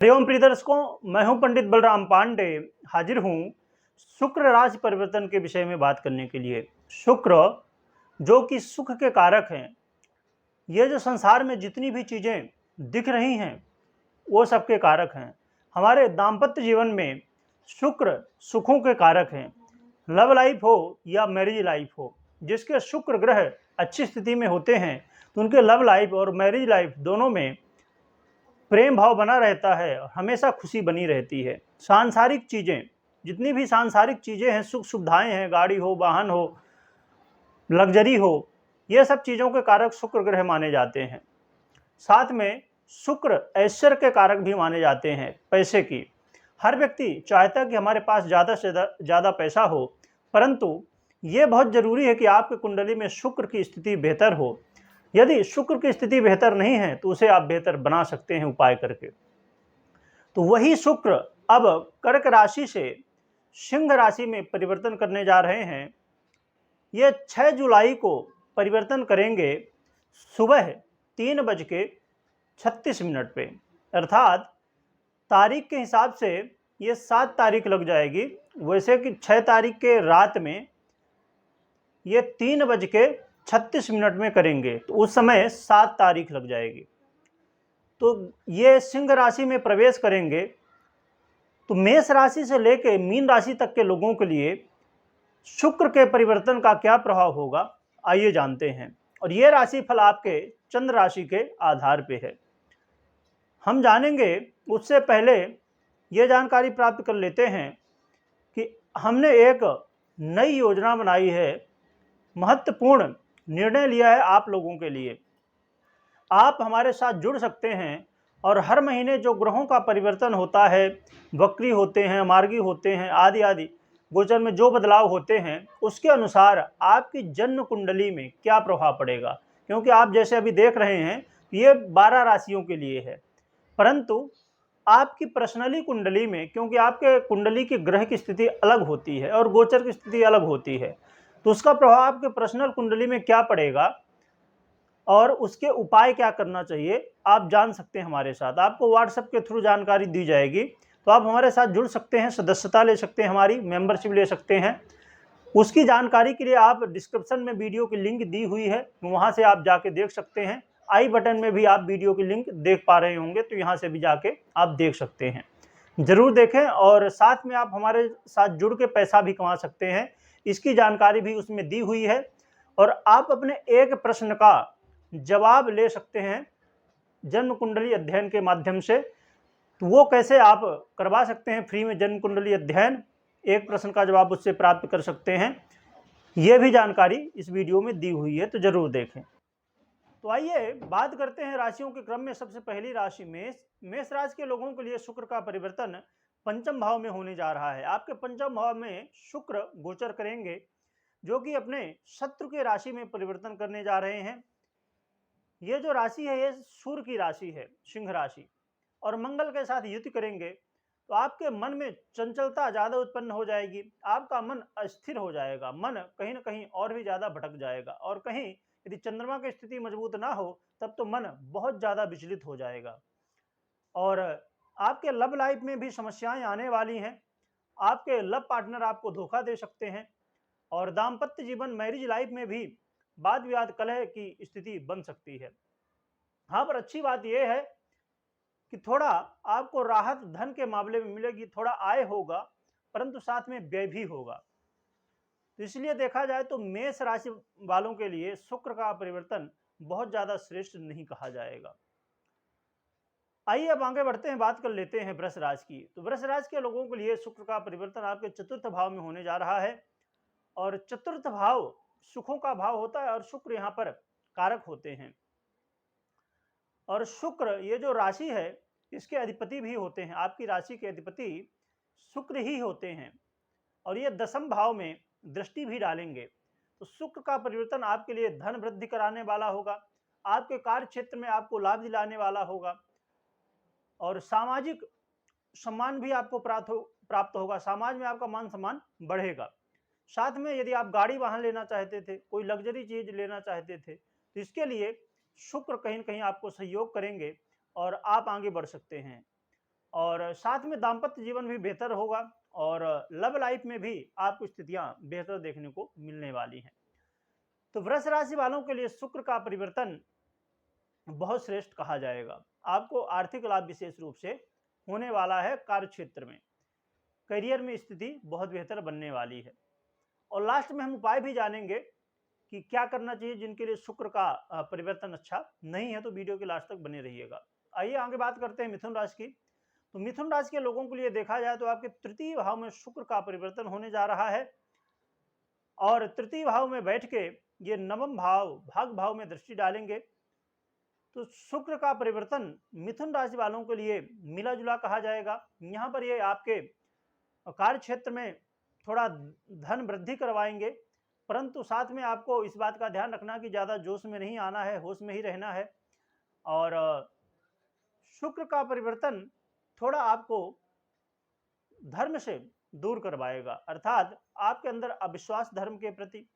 हरिओम प्रिय दर्शकों, मैं हूं पंडित बलराम पांडे। हाजिर हूं शुक्र राशि परिवर्तन के विषय में बात करने के लिए। शुक्र जो कि सुख के कारक हैं, ये जो संसार में जितनी भी चीजें दिख रही हैं वो सबके कारक हैं। हमारे दाम्पत्य जीवन में शुक्र सुखों के कारक हैं। लव लाइफ हो या मैरिज लाइफ हो, जिसके शुक्र ग्रह अच्छी स्थिति में होते हैं तो उनके लव लाइफ और मैरिज लाइफ दोनों में प्रेम भाव बना रहता है और हमेशा खुशी बनी रहती है। सांसारिक चीज़ें, जितनी भी सांसारिक चीज़ें हैं, सुख सुविधाएं हैं, गाड़ी हो, वाहन हो, लग्जरी हो, ये सब चीज़ों के कारक शुक्र ग्रह माने जाते हैं। साथ में शुक्र ऐश्वर्य के कारक भी माने जाते हैं। पैसे की, हर व्यक्ति चाहता है कि हमारे पास ज़्यादा से ज़्यादा पैसा हो, परंतु ये बहुत ज़रूरी है कि आपकी कुंडली में शुक्र की स्थिति बेहतर हो। यदि शुक्र की स्थिति बेहतर नहीं है तो उसे आप बेहतर बना सकते हैं उपाय करके। तो वही शुक्र अब कर्क राशि से सिंह राशि में परिवर्तन करने जा रहे हैं। ये 6 जुलाई को परिवर्तन करेंगे सुबह 3:36 पे, अर्थात तारीख के हिसाब से ये 7 तारीख लग जाएगी। वैसे कि 6 तारीख के रात में ये 3:36 में करेंगे तो उस समय 7 तारीख लग जाएगी। तो ये सिंह राशि में प्रवेश करेंगे तो मेष राशि से लेकर मीन राशि तक के लोगों के लिए शुक्र के परिवर्तन का क्या प्रभाव होगा, आइए जानते हैं। और ये राशि फल आपके चंद्र राशि के आधार पे है, हम जानेंगे। उससे पहले ये जानकारी प्राप्त कर लेते हैं कि हमने एक नई योजना बनाई है, महत्वपूर्ण निर्णय लिया है आप लोगों के लिए। आप हमारे साथ जुड़ सकते हैं और हर महीने जो ग्रहों का परिवर्तन होता है, वक्री होते हैं, मार्गी होते हैं, आदि आदि गोचर में जो बदलाव होते हैं, उसके अनुसार आपकी जन्म कुंडली में क्या प्रभाव पड़ेगा। क्योंकि आप जैसे अभी देख रहे हैं ये 12 राशियों के लिए है, परंतु आपकी पर्सनली कुंडली में, क्योंकि आपके कुंडली की ग्रह की स्थिति अलग होती है और गोचर की स्थिति अलग होती है, तो उसका प्रभाव आपके पर्सनल कुंडली में क्या पड़ेगा और उसके उपाय क्या करना चाहिए आप जान सकते हैं हमारे साथ। आपको व्हाट्सएप के थ्रू जानकारी दी जाएगी, तो आप हमारे साथ जुड़ सकते हैं, सदस्यता ले सकते हैं, हमारी मेंबरशिप ले सकते हैं। उसकी जानकारी के लिए आप डिस्क्रिप्शन में वीडियो की लिंक दी हुई है, वहाँ से आप जाके देख सकते हैं। आई बटन में भी आप वीडियो की लिंक देख पा रहे होंगे, तो यहाँ से भी जाके आप देख सकते हैं। जरूर देखें और साथ में आप हमारे साथ जुड़ के पैसा भी कमा सकते हैं, इसकी जानकारी भी उसमें दी हुई है। और आप अपने एक प्रश्न का जवाब ले सकते हैं जन्म कुंडली अध्ययन के माध्यम से। तो वो कैसे आप करवा सकते हैं फ्री में जन्म कुंडली अध्ययन, एक प्रश्न का जवाब उससे प्राप्त कर सकते हैं, ये भी जानकारी इस वीडियो में दी हुई है, तो जरूर देखें। तो आइए बात करते हैं राशियों के क्रम में। सबसे पहली राशि मेष। मेष राशि के लोगों के लिए शुक्र का परिवर्तन पंचम भाव में होने जा रहा है। आपके पंचम भाव में शुक्र गोचर करेंगे, जो कि अपने शत्रु के राशि में परिवर्तन करने जा रहे हैं। ये जो राशि है ये सूर्य की राशि है, सिंह राशि, और मंगल के साथ युति करेंगे तो आपके मन में चंचलता ज्यादा उत्पन्न हो जाएगी। आपका मन अस्थिर हो जाएगा, मन कहीं ना कहीं और भी ज्यादा भटक जाएगा, और कहीं यदि चंद्रमा की स्थिति मजबूत ना हो तब तो मन बहुत ज्यादा विचलित हो जाएगा। और आपके लव लाइफ में भी समस्याएं आने वाली हैं। आपके लव पार्टनर आपको धोखा दे सकते हैं, और दाम्पत्य जीवन मैरिज लाइफ में भी वाद विवाद कलह की स्थिति बन सकती है। हाँ, पर अच्छी बात यह है कि थोड़ा आपको राहत धन के मामले में मिलेगी, थोड़ा आय होगा, परंतु साथ में व्यय भी होगा। तो इसलिए देखा जाए तो मेष राशि वालों के लिए शुक्र का परिवर्तन बहुत ज्यादा श्रेष्ठ नहीं कहा जाएगा। आइए अब आगे बढ़ते हैं, बात कर लेते हैं वृष राशि की। तो वृष राशि के लोगों के लिए शुक्र का परिवर्तन आपके चतुर्थ भाव में होने जा रहा है, और चतुर्थ भाव सुखों का भाव होता है और शुक्र यहाँ पर कारक होते हैं। और शुक्र ये जो राशि है इसके अधिपति भी होते हैं, आपकी राशि के अधिपति शुक्र ही होते हैं, और ये दसम भाव में दृष्टि भी डालेंगे। तो शुक्र का परिवर्तन आपके लिए धन वृद्धि कराने वाला होगा, आपके कार्य क्षेत्र में आपको लाभ दिलाने वाला होगा, और सामाजिक सम्मान भी आपको प्राप्त होगा, समाज में आपका मान सम्मान बढ़ेगा। साथ में यदि आप गाड़ी वाहन लेना चाहते थे, कोई लग्जरी चीज लेना चाहते थे, तो इसके लिए शुक्र कहीं न कहीं आपको सहयोग करेंगे और आप आगे बढ़ सकते हैं। और साथ में दाम्पत्य जीवन भी बेहतर होगा और लव लाइफ में भी आपको स्थितियां बेहतर देखने को मिलने वाली हैं। तो वृष राशि वालों के लिए शुक्र का परिवर्तन बहुत श्रेष्ठ कहा जाएगा। आपको आर्थिक लाभ विशेष रूप से होने वाला है। कार्य क्षेत्र में, करियर में स्थिति बहुत बेहतर बनने वाली है। और लास्ट में हम उपाय भी जानेंगे कि क्या करना चाहिए जिनके लिए शुक्र का परिवर्तन अच्छा नहीं है। तो वीडियो के लास्ट तक बने रहिएगा। आइए आगे बात करते हैं मिथुन राशि की। तो मिथुन राशि के लोगों के लिए देखा जाए तो आपके तृतीय भाव में शुक्र का परिवर्तन होने जा रहा है और तृतीय भाव में बैठ के ये नवम भाव भाग भाव में दृष्टि डालेंगे। तो शुक्र का परिवर्तन मिथुन राशि वालों के लिए मिला जुला कहा जाएगा। यहाँ पर ये आपके कार्य क्षेत्र में थोड़ा धन वृद्धि करवाएंगे, परंतु साथ में आपको इस बात का ध्यान रखना कि ज़्यादा जोश में नहीं आना है, होश में ही रहना है। और शुक्र का परिवर्तन थोड़ा आपको धर्म से दूर करवाएगा, अर्थात आपके अंदर अविश्वास धर्म के प्रति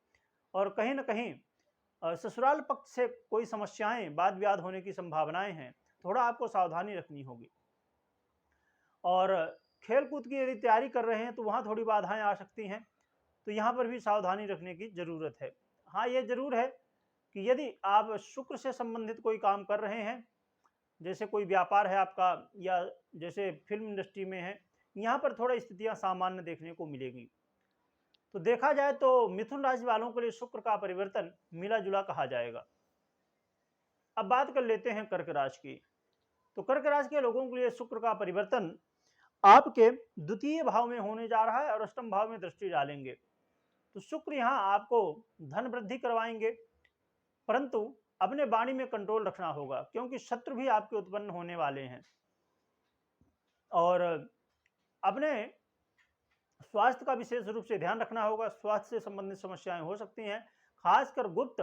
और कहीं ना कहीं ससुराल पक्ष से कोई समस्याएं वाद विवाद होने की संभावनाएं हैं। थोड़ा आपको सावधानी रखनी होगी। और खेल कूद की यदि तैयारी कर रहे हैं तो वहाँ थोड़ी बाधाएं आ सकती हैं, तो यहाँ पर भी सावधानी रखने की ज़रूरत है। हाँ, ये ज़रूर है कि यदि आप शुक्र से संबंधित कोई काम कर रहे हैं, जैसे कोई व्यापार है आपका या जैसे फिल्म इंडस्ट्री में है, यहाँ पर थोड़ा स्थितियाँ सामान्य देखने को मिलेगी। तो देखा जाए तो मिथुन राशि वालों के लिए शुक्र का परिवर्तन मिला जुला कहा जाएगा। अब बात कर लेते हैं कर्क राशि की। तो कर्क राशि के लोगों के लिए शुक्र का परिवर्तन आपके द्वितीय भाव में होने जा रहा है और अष्टम भाव में दृष्टि डालेंगे। तो शुक्र यहाँ आपको धन वृद्धि करवाएंगे, परंतु अपने वाणी में कंट्रोल रखना होगा क्योंकि शत्रु भी आपके उत्पन्न होने वाले हैं। और अपने स्वास्थ्य का विशेष रूप से ध्यान रखना होगा। स्वास्थ्य से संबंधित समस्याएं हो सकती हैं, खासकर गुप्त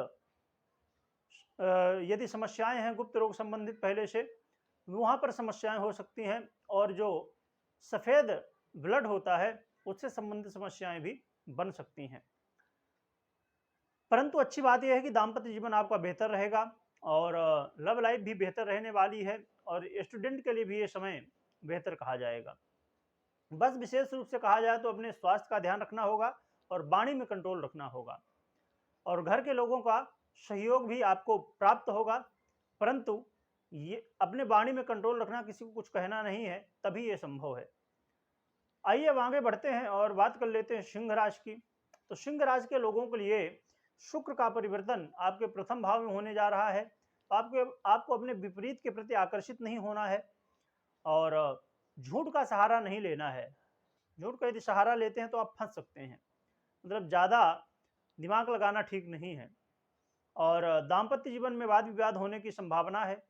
यदि समस्याएं हैं गुप्त रोग संबंधित पहले से, वहां पर समस्याएं हो सकती हैं। और जो सफेद ब्लड होता है उससे संबंधित समस्याएं भी बन सकती हैं। परंतु अच्छी बात यह है कि दाम्पत्य जीवन आपका बेहतर रहेगा और लव लाइफ भी बेहतर रहने वाली है और स्टूडेंट के लिए भी ये समय बेहतर कहा जाएगा। बस विशेष रूप से कहा जाए तो अपने स्वास्थ्य का ध्यान रखना होगा और वाणी में कंट्रोल रखना होगा और घर के लोगों का सहयोग भी आपको प्राप्त होगा, परंतु ये अपने वाणी में कंट्रोल रखना, किसी को कुछ कहना नहीं है, तभी ये संभव है। आइए अब आगे बढ़ते हैं और बात कर लेते हैं सिंह राशि की। तो सिंह राशि के लोगों के लिए शुक्र का परिवर्तन आपके प्रथम भाव में होने जा रहा है। तो आपको अपने विपरीत के प्रति आकर्षित नहीं होना है और झूठ का सहारा नहीं लेना है। झूठ का यदि सहारा लेते हैं तो आप फंस सकते हैं, मतलब ज़्यादा दिमाग लगाना ठीक नहीं है। और दाम्पत्य जीवन में वाद विवाद होने की संभावना है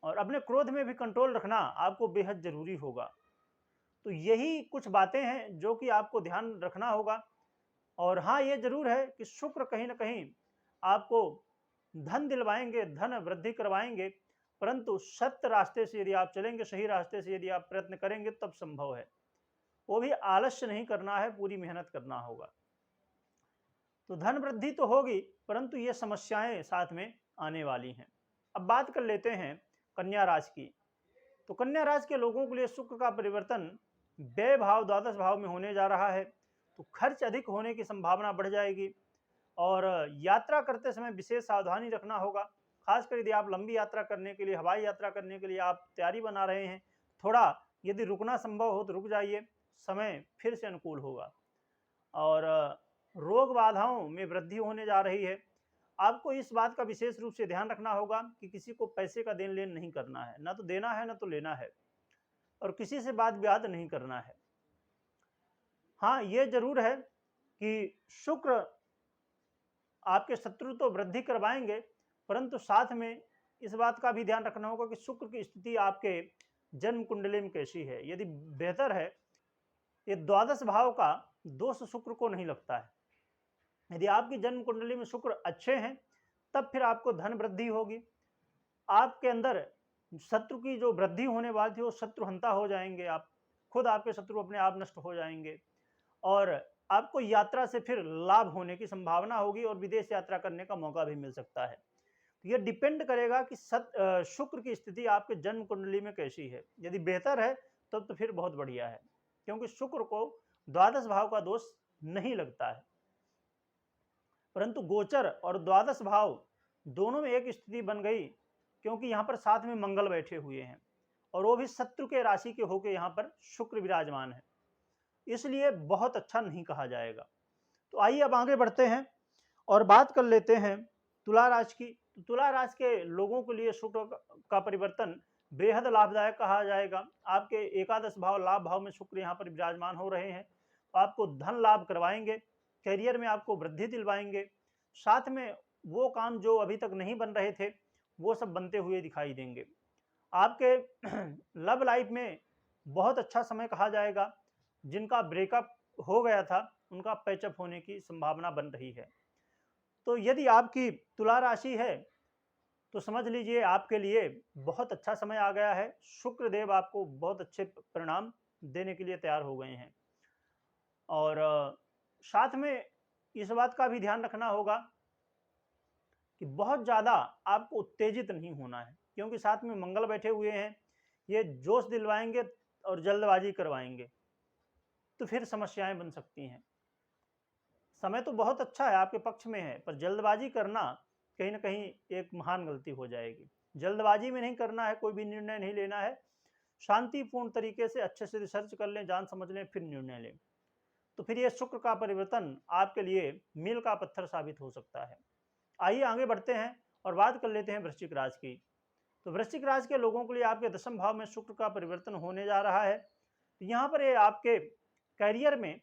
और अपने क्रोध में भी कंट्रोल रखना आपको बेहद जरूरी होगा। तो यही कुछ बातें हैं जो कि आपको ध्यान रखना होगा। और हाँ, ये जरूर है कि शुक्र कहीं ना कहीं आपको धन दिलवाएंगे, धन वृद्धि करवाएंगे, परंतु सत्य रास्ते से यदि आप चलेंगे, सही रास्ते से यदि आप प्रयत्न करेंगे तब संभव है। वो भी आलस्य नहीं करना है, पूरी मेहनत करना होगा। तो धन वृद्धि तो होगी, परंतु ये समस्याएं साथ में आने वाली हैं। अब बात कर लेते हैं कन्या राशि की। तो कन्या राशि के लोगों के लिए शुक्र का परिवर्तन व्यय भाव द्वादश भाव में होने जा रहा है। तो खर्च अधिक होने की संभावना बढ़ जाएगी और यात्रा करते समय विशेष सावधानी रखना होगा। खासकर यदि आप लंबी यात्रा करने के लिए, हवाई यात्रा करने के लिए आप तैयारी बना रहे हैं, थोड़ा यदि रुकना संभव हो तो रुक जाइए, समय फिर से अनुकूल होगा। और रोग बाधाओं में वृद्धि होने जा रही है। आपको इस बात का विशेष रूप से ध्यान रखना होगा कि किसी को पैसे का देन लेन नहीं करना है, ना तो देना है ना तो लेना है, और किसी से वाद विवाद नहीं करना है। हाँ, ये जरूर है कि शुक्र आपके शत्रु तो वृद्धि करवाएंगे, परंतु साथ में इस बात का भी ध्यान रखना होगा कि शुक्र की स्थिति आपके जन्म कुंडली में कैसी है। यदि बेहतर है, ये द्वादश भाव का दोष शुक्र को नहीं लगता है। यदि आपकी जन्म कुंडली में शुक्र अच्छे हैं तब फिर आपको धन वृद्धि होगी। आपके अंदर शत्रु की जो वृद्धि होने वाली थी वो शत्रुहंता हो जाएंगे, आप खुद आपके शत्रु अपने आप नष्ट हो जाएंगे और आपको यात्रा से फिर लाभ होने की संभावना होगी और विदेश यात्रा करने का मौका भी मिल सकता है। तो ये डिपेंड करेगा कि शुक्र की स्थिति आपके जन्म कुंडली में कैसी है। यदि बेहतर है तब तो फिर बहुत बढ़िया है, क्योंकि शुक्र को द्वादश भाव का दोष नहीं लगता है। परंतु गोचर और द्वादश भाव दोनों में एक स्थिति बन गई, क्योंकि यहाँ पर साथ में मंगल बैठे हुए हैं और वो भी शत्रु के राशि के होकर यहाँ पर शुक्र विराजमान है, इसलिए बहुत अच्छा नहीं कहा जाएगा। तो आइए अब आगे बढ़ते हैं और बात कर लेते हैं तुला राशि की। तो तुला राशि के लोगों के लिए शुक्र का परिवर्तन बेहद लाभदायक कहा जाएगा। आपके एकादश भाव लाभ भाव में शुक्र यहाँ पर विराजमान हो रहे हैं, तो आपको धन लाभ करवाएंगे, करियर में आपको वृद्धि दिलवाएंगे, साथ में वो काम जो अभी तक नहीं बन रहे थे वो सब बनते हुए दिखाई देंगे। आपके लव लाइफ में बहुत अच्छा समय कहा जाएगा। जिनका ब्रेकअप हो गया था उनका पैचअप होने की संभावना बन रही है। तो यदि आपकी तुला राशि है तो समझ लीजिए आपके लिए बहुत अच्छा समय आ गया है। शुक्र देव आपको बहुत अच्छे परिणाम देने के लिए तैयार हो गए हैं। और साथ में इस बात का भी ध्यान रखना होगा कि बहुत ज़्यादा आपको उत्तेजित नहीं होना है, क्योंकि साथ में मंगल बैठे हुए हैं, ये जोश दिलवाएंगे और जल्दबाजी करवाएंगे, तो फिर समस्याएं बन सकती हैं। समय तो बहुत अच्छा है, आपके पक्ष में है, पर जल्दबाजी करना कहीं ना कहीं एक महान गलती हो जाएगी। जल्दबाजी में नहीं करना है, कोई भी निर्णय नहीं लेना है, शांतिपूर्ण तरीके से अच्छे से रिसर्च कर लें, जान समझ लें, फिर निर्णय लें। तो फिर ये शुक्र का परिवर्तन आपके लिए मील का पत्थर साबित हो सकता है। आइए आगे बढ़ते हैं और बात कर लेते हैं वृश्चिक राशि की। तो वृश्चिक राशि के लोगों के लिए आपके दशम भाव में शुक्र का परिवर्तन होने जा रहा है। तो यहाँ पर ये आपके करियर में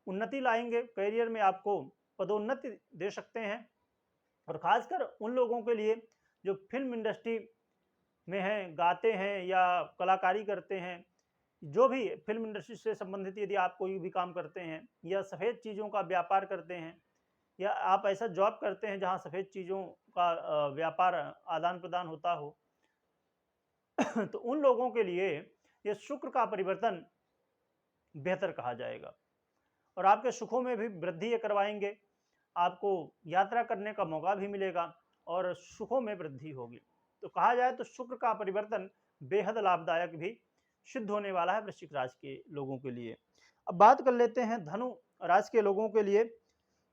उन्नति लाएंगे, करियर में आपको पदोन्नति दे सकते हैं, और खासकर उन लोगों के लिए जो फिल्म इंडस्ट्री में हैं, गाते हैं या कलाकारी करते हैं, जो भी फिल्म इंडस्ट्री से संबंधित यदि आप कोई भी काम करते हैं या सफ़ेद चीज़ों का व्यापार करते हैं, या आप ऐसा जॉब करते हैं जहां सफ़ेद चीज़ों का व्यापार आदान प्रदान होता हो तो उन लोगों के लिए ये शुक्र का परिवर्तन बेहतर कहा जाएगा और आपके सुखों में भी वृद्धि ये करवाएंगे। आपको यात्रा करने का मौका भी मिलेगा और सुखों में वृद्धि होगी। तो कहा जाए तो शुक्र का परिवर्तन बेहद लाभदायक भी सिद्ध होने वाला है वृश्चिक राशि के लोगों के लिए। अब बात कर लेते हैं धनु राशि के लोगों के लिए।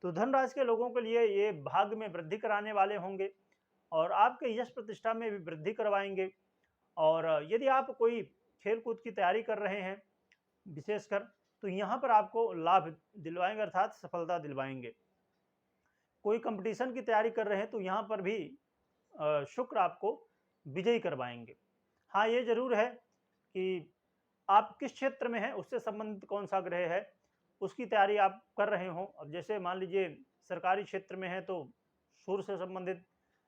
तो धन राशि के लोगों के लिए ये भाग्य में वृद्धि कराने वाले होंगे और आपके यश प्रतिष्ठा में भी वृद्धि करवाएंगे। और यदि आप कोई खेल कूद की तैयारी कर रहे हैं विशेषकर, तो यहाँ पर आपको लाभ दिलवाएंगे, अर्थात सफलता दिलवाएंगे। कोई कंपटीशन की तैयारी कर रहे हैं तो यहाँ पर भी शुक्र आपको विजयी करवाएंगे। हाँ, ये जरूर है कि आप किस क्षेत्र में हैं उससे संबंधित कौन सा ग्रह है उसकी तैयारी आप कर रहे हो। अब जैसे मान लीजिए सरकारी क्षेत्र में है तो सूर्य से संबंधित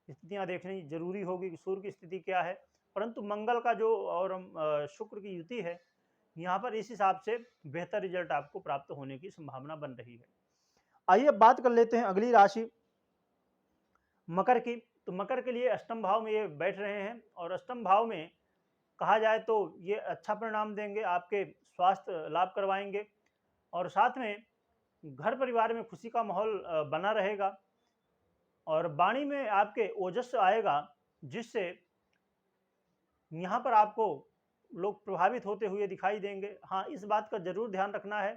स्थितियां देखनी जरूरी होगी कि सूर्य की स्थिति क्या है, परंतु मंगल का जो और शुक्र की युति है, यहाँ पर इस हिसाब से बेहतर रिजल्ट आपको प्राप्त होने की संभावना बन रही है। आइए अब बात कर लेते हैं अगली राशि मकर की। तो मकर के लिए अष्टम भाव में ये बैठ रहे हैं और अष्टम भाव में कहा जाए तो ये अच्छा परिणाम देंगे, आपके स्वास्थ्य लाभ करवाएंगे और साथ में घर परिवार में खुशी का माहौल बना रहेगा और वाणी में आपके ओजस्वी आएगा, जिससे यहाँ पर आपको लोग प्रभावित होते हुए दिखाई देंगे। हाँ, इस बात का जरूर ध्यान रखना है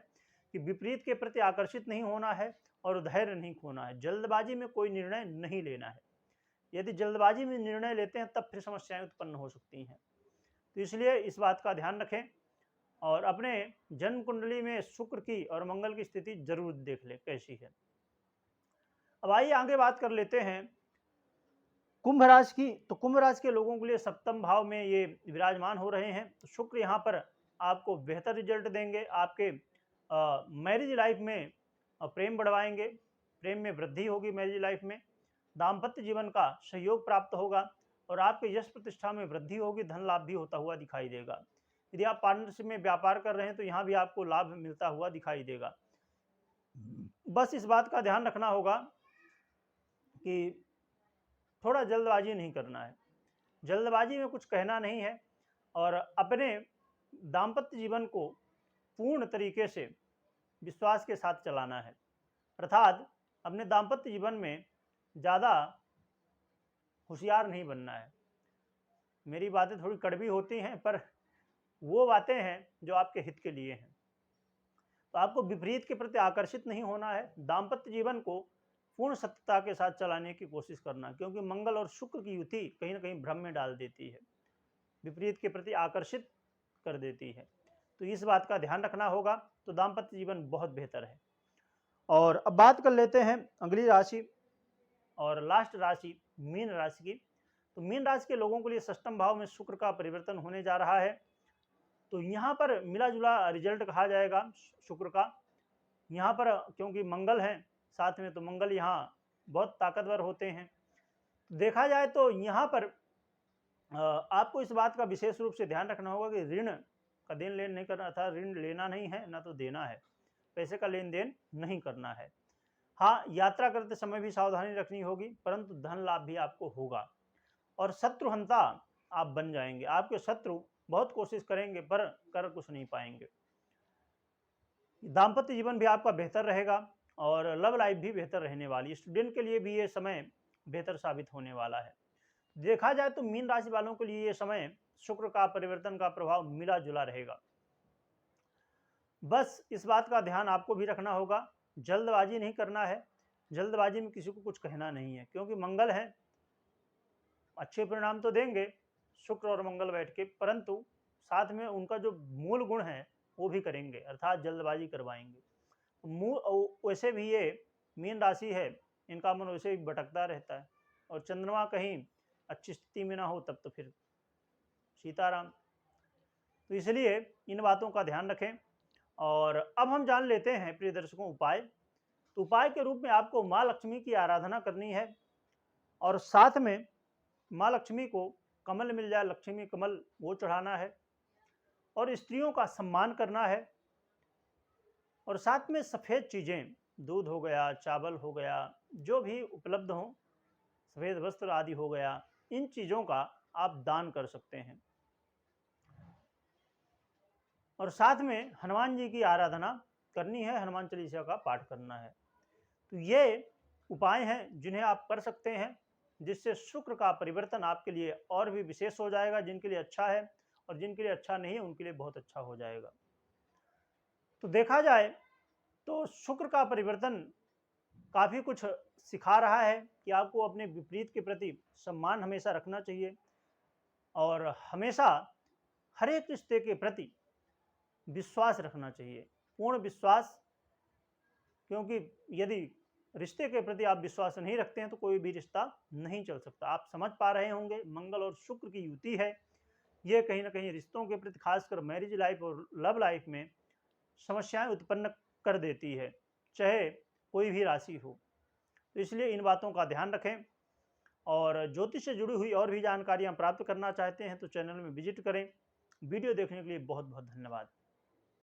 कि विपरीत के प्रति आकर्षित नहीं होना है और धैर्य नहीं खोना है। जल्दबाजी में कोई निर्णय नहीं लेना है। यदि जल्दबाजी में निर्णय लेते हैं तब फिर समस्याएं उत्पन्न हो सकती हैं। तो इसलिए इस बात का ध्यान रखें और अपने जन्म कुंडली में शुक्र की और मंगल की स्थिति जरूर देख लें कैसी है। अब आइए आगे बात कर लेते हैं कुंभ राशि की। तो कुंभ राशि के लोगों के लिए सप्तम भाव में ये विराजमान हो रहे हैं। तो शुक्र यहाँ पर आपको बेहतर रिजल्ट देंगे, आपके मैरिज लाइफ में प्रेम बढ़वाएंगे, प्रेम में वृद्धि होगी, मैरिज लाइफ में दाम्पत्य जीवन का सहयोग प्राप्त होगा और आपके यश प्रतिष्ठा में वृद्धि होगी, धन लाभ भी होता हुआ दिखाई देगा। यदि आप पार्टनरशिप में व्यापार कर रहे हैं तो यहाँ भी आपको लाभ मिलता हुआ दिखाई देगा। बस इस बात का ध्यान रखना होगा कि थोड़ा जल्दबाजी नहीं करना है, जल्दबाजी में कुछ कहना नहीं है और अपने दाम्पत्य जीवन को पूर्ण तरीके से विश्वास के साथ चलाना है। अर्थात अपने दाम्पत्य जीवन में ज़्यादा होशियार नहीं बनना है। मेरी बातें थोड़ी कड़वी होती हैं, पर वो बातें हैं जो आपके हित के लिए हैं। तो आपको विपरीत के प्रति आकर्षित नहीं होना है। दाम्पत्य जीवन को पूर्ण सत्यता के साथ चलाने की कोशिश करना, क्योंकि मंगल और शुक्र की युति कहीं ना कहीं भ्रम में डाल देती है, विपरीत के प्रति आकर्षित कर देती है। तो इस बात का ध्यान रखना होगा, तो दाम्पत्य जीवन बहुत बेहतर है। और अब बात कर लेते हैं अगली राशि और लास्ट राशि मीन राशि की। तो मीन राशि के लोगों के लिए षष्ठम भाव में शुक्र का परिवर्तन होने जा रहा है। तो यहाँ पर मिला जुला रिजल्ट कहा जाएगा शुक्र का। यहाँ पर क्योंकि मंगल है साथ में, तो मंगल यहाँ बहुत ताकतवर होते हैं। देखा जाए तो यहाँ पर आपको इस बात का विशेष रूप से ध्यान रखना होगा कि ऋण का देन लेन नहीं करना था। ऋण लेना नहीं है, ना तो देना है। पैसे का लेन देन नहीं करना है। हाँ, यात्रा करते समय भी सावधानी रखनी होगी, परंतु धन लाभ भी आपको होगा। और शत्रुहंता आप बन जाएंगे। आपके शत्रु बहुत कोशिश करेंगे पर कर कुछ नहीं पाएंगे। दाम्पत्य जीवन भी आपका बेहतर रहेगा और लव लाइफ भी बेहतर रहने वाली है। स्टूडेंट के लिए भी ये समय बेहतर साबित होने वाला है। देखा जाए तो मीन राशि वालों के लिए ये समय शुक्र का परिवर्तन का प्रभाव मिला जुला रहेगा। बस इस बात का ध्यान आपको भी रखना होगा, जल्दबाजी नहीं करना है। जल्दबाजी में किसी को कुछ कहना नहीं है, क्योंकि मंगल है, अच्छे परिणाम तो देंगे शुक्र और मंगल बैठ के, परंतु साथ में उनका जो मूल गुण है वो भी करेंगे, अर्थात जल्दबाजी करवाएंगे। वैसे भी ये मीन राशि है, इनका मन वैसे भी भटकता रहता है, और चंद्रमा कहीं अच्छी स्थिति में ना हो तब तो फिर सीताराम। तो इसलिए इन बातों का ध्यान रखें। और अब हम जान लेते हैं प्रिय दर्शकों उपाय। तो उपाय के रूप में आपको माँ लक्ष्मी की आराधना करनी है, और साथ में माँ लक्ष्मी को कमल मिल जाए, लक्ष्मी कमल, वो चढ़ाना है, और स्त्रियों का सम्मान करना है। और साथ में सफ़ेद चीज़ें, दूध हो गया, चावल हो गया, जो भी उपलब्ध हो, सफ़ेद वस्त्र आदि हो गया, इन चीज़ों का आप दान कर सकते हैं। और साथ में हनुमान जी की आराधना करनी है, हनुमान चालीसा का पाठ करना है। तो ये उपाय हैं जिन्हें आप कर सकते हैं, जिससे शुक्र का परिवर्तन आपके लिए और भी विशेष हो जाएगा। जिनके लिए अच्छा है, और जिनके लिए अच्छा नहीं है उनके लिए बहुत अच्छा हो जाएगा। तो देखा जाए तो शुक्र का परिवर्तन काफ़ी कुछ सिखा रहा है कि आपको अपने विपरीत के प्रति सम्मान हमेशा रखना चाहिए, और हमेशा हर एक रिश्ते के प्रति विश्वास रखना चाहिए, पूर्ण विश्वास। क्योंकि यदि रिश्ते के प्रति आप विश्वास नहीं रखते हैं तो कोई भी रिश्ता नहीं चल सकता। आप समझ पा रहे होंगे, मंगल और शुक्र की युति है, ये कहीं ना कहीं रिश्तों के प्रति, खासकर मैरिज लाइफ और लव लाइफ में समस्याएं उत्पन्न कर देती है, चाहे कोई भी राशि हो। तो इसलिए इन बातों का ध्यान रखें। और ज्योतिष से जुड़ी हुई और भी जानकारियां प्राप्त करना चाहते हैं तो चैनल में विजिट करें। वीडियो देखने के लिए बहुत बहुत धन्यवाद।